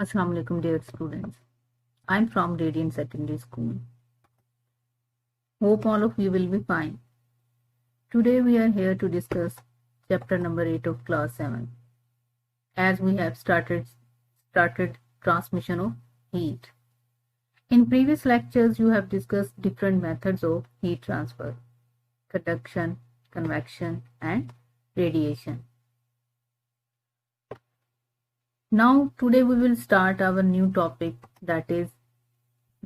Assalamu alaikum dear students. I'm from Radiant Secondary School. Hope all of you will be fine. Today we are here to discuss chapter number 8 of class 7. As we have started transmission of heat. In previous lectures you have discussed different methods of heat transfer: conduction, convection and radiation. Now today we will start our new topic, that is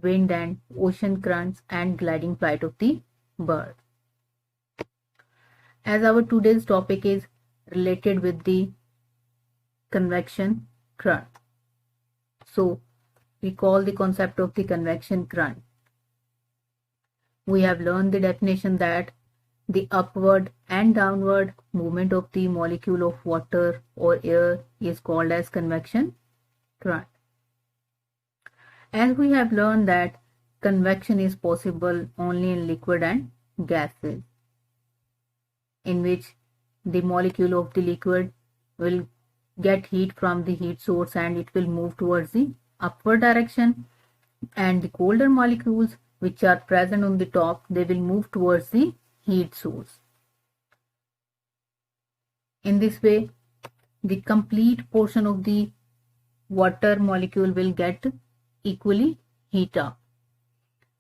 wind and ocean currents and gliding flight of the bird. As our today's topic is related with the convection current, so we call the concept of the convection current. We have learned the definition that the upward and downward movement of the molecule of water or air is called as convection current. As we have learned that convection is possible only in liquid and gases, in which the molecule of the liquid will get heat from the heat source and it will move towards the upward direction, and the colder molecules which are present on the top, they will move towards the heat source. In this way, the complete portion of the water molecule will get equally heat up.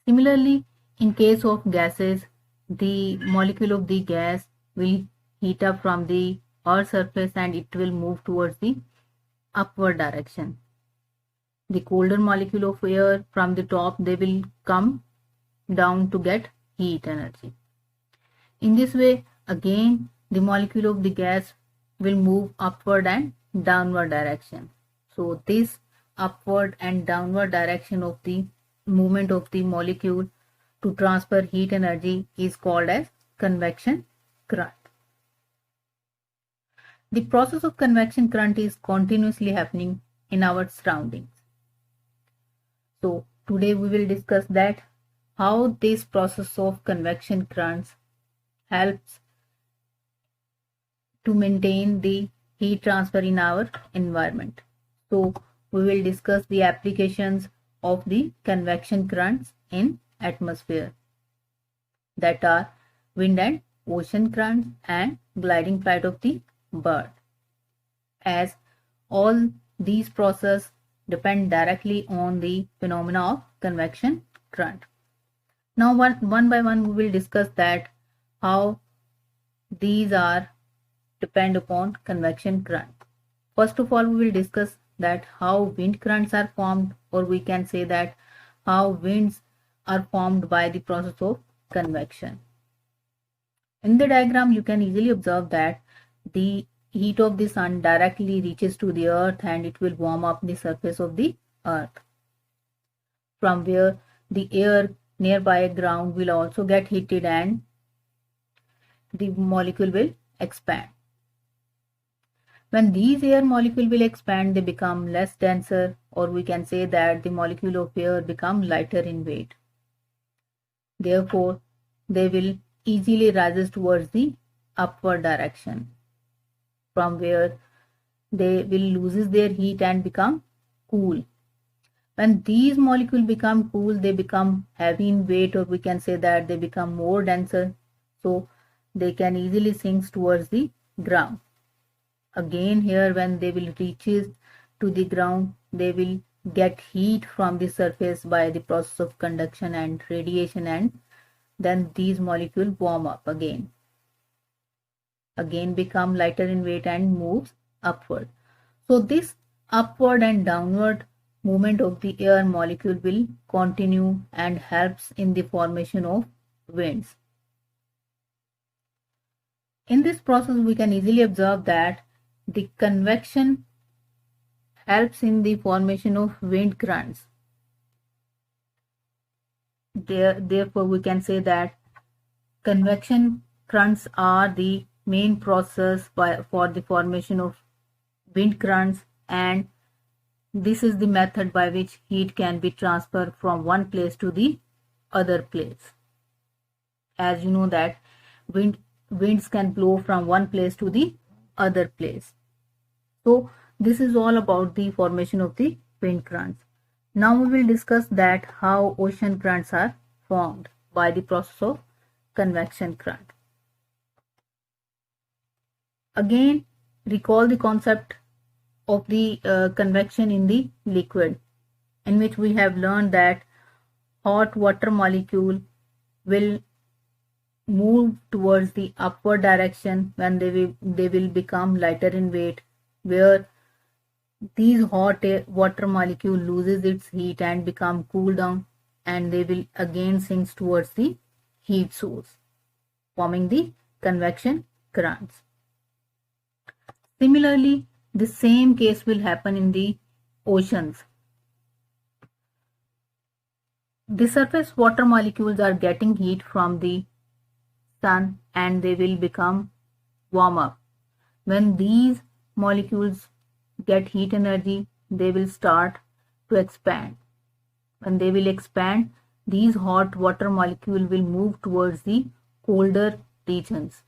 Similarly, in case of gases, the molecule of the gas will heat up from the earth's surface and it will move towards the upward direction. The colder molecule of air from the top, they will come down to get heat energy. In this way, again, the molecule of the gas will move upward and downward direction. So this upward and downward direction of the movement of the molecule to transfer heat energy is called as convection current. The process of convection current is continuously happening in our surroundings. So today we will discuss that how this process of convection currents helps to maintain the heat transfer in our environment. So we will discuss the applications of the convection currents in atmosphere, that are wind and ocean currents and gliding flight of the bird, as all these processes depend directly on the phenomena of convection current. Now one by one we will discuss that how these are depend upon convection current. First of all, we will discuss that how wind currents are formed, or we can say that how winds are formed by the process of convection. In the diagram, you can easily observe that the heat of the sun directly reaches to the earth and it will warm up the surface of the earth, from where the air nearby ground will also get heated and the molecule will expand. When these air molecule will expand, they become less denser, or we can say that the molecule of air become lighter in weight. Therefore, they will easily rise towards the upward direction, from where they will loses their heat and become cool. When these molecules become cool, they become heavy in weight, or we can say that they become more denser, so they can easily sink towards the ground. Again here, when they will reach to the ground, they will get heat from the surface by the process of conduction and radiation, and then these molecules warm up again become lighter in weight and moves upward. So this upward and downward movement of the air molecule will continue and helps in the formation of winds. In this process, we can easily observe that the convection helps in the formation of wind currents. Therefore, we can say that convection currents are the main process for the formation of wind currents, and this is the method by which heat can be transferred from one place to the other place. As you know that winds can blow from one place to the other place. So this is all about the formation of the wind currents. Now we will discuss that how ocean currents are formed by the process of convection current. Again, recall the concept of the convection in the liquid, in which we have learned that hot water molecule will move towards the upward direction when they will become lighter in weight, where these hot water molecule loses its heat and become cool down, and they will again sink towards the heat source, forming the convection currents. Similarly, the same case will happen in the oceans. The surface water molecules are getting heat from the sun and they will become warm up. When these molecules get heat energy, they will start to expand. When they will expand, these hot water molecules will move towards the colder regions,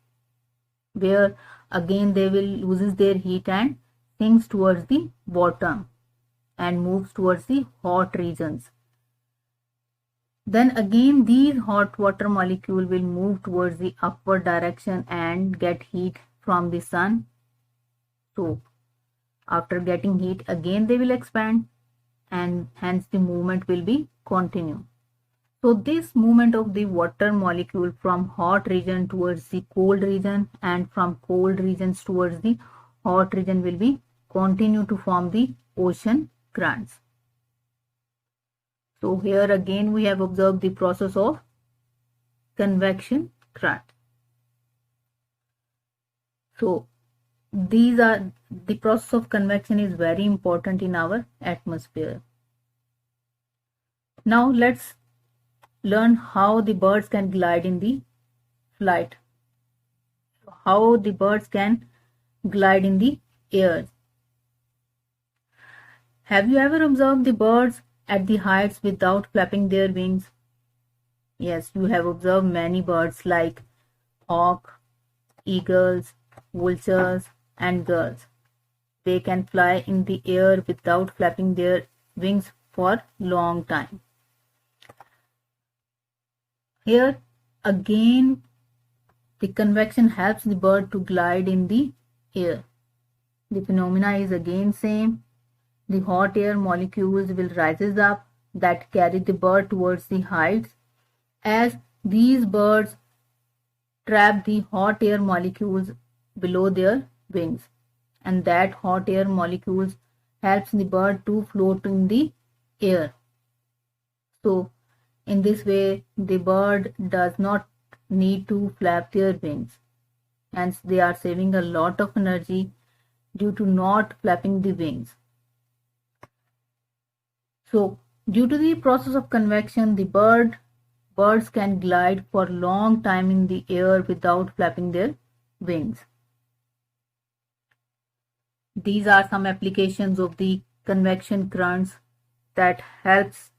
where again they will loses their heat and sinks towards the bottom and moves towards the hot regions. Then again these hot water molecule will move towards the upward direction and get heat from the sun. So after getting heat, again they will expand, and hence the movement will be continue. So this movement of the water molecule from hot region towards the cold region and from cold regions towards the hot region will be continue to form the ocean currents. So here again we have observed the process of convection current. So these are the process of convection is very important in our atmosphere. Now let's learn how the birds can glide in the flight. How the birds can glide in the air. Have you ever observed the birds at the heights without flapping their wings? Yes, you have observed many birds like hawk, eagles, vultures, and gulls. They can fly in the air without flapping their wings for long time. Here again the convection helps the bird to glide in the air. The phenomena is again same. The hot air molecules will rises up that carry the bird towards the heights. As these birds trap the hot air molecules below their wings, and that hot air molecules helps the bird to float in the air. So in this way the bird does not need to flap their wings, hence they are saving a lot of energy due to not flapping the wings. So due to the process of convection, the birds can glide for long time in the air without flapping their wings. These are some applications of the convection currents that helps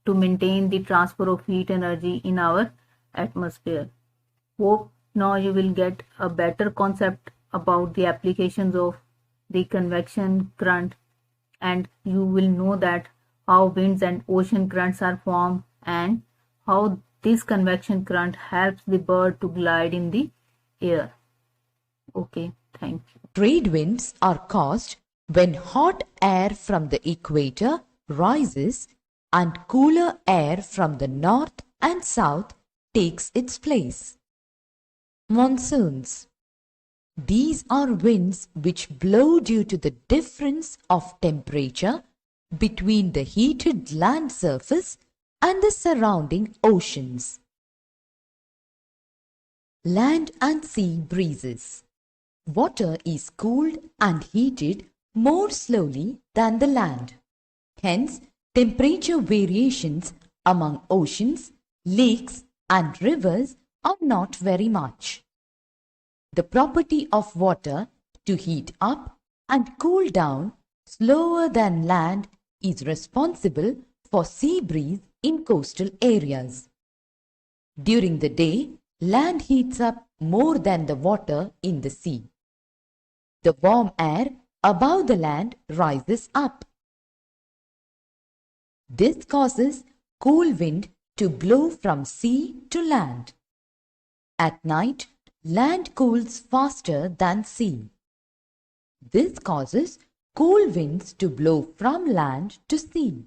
to maintain the transfer of heat energy in our atmosphere. Hope now you will get a better concept about the applications of the convection current, and you will know that how winds and ocean currents are formed and how this convection current helps the bird to glide in the air. Okay, thank you. Trade winds are caused when hot air from the equator rises and cooler air from the north and south takes its place. Monsoons. These are winds which blow due to the difference of temperature between the heated land surface and the surrounding oceans. Land and sea breezes. Water is cooled and heated more slowly than the land. Hence, temperature variations among oceans, lakes, and rivers are not very much. The property of water to heat up and cool down slower than land is responsible for sea breeze in coastal areas. During the day, land heats up more than the water in the sea. The warm air above the land rises up. This causes cool wind to blow from sea to land. At night, land cools faster than sea. This causes cool winds to blow from land to sea.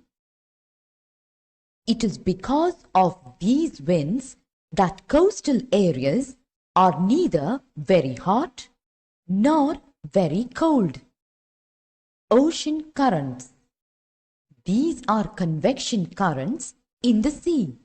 It is because of these winds that coastal areas are neither very hot nor very cold. Ocean currents. These are convection currents in the sea.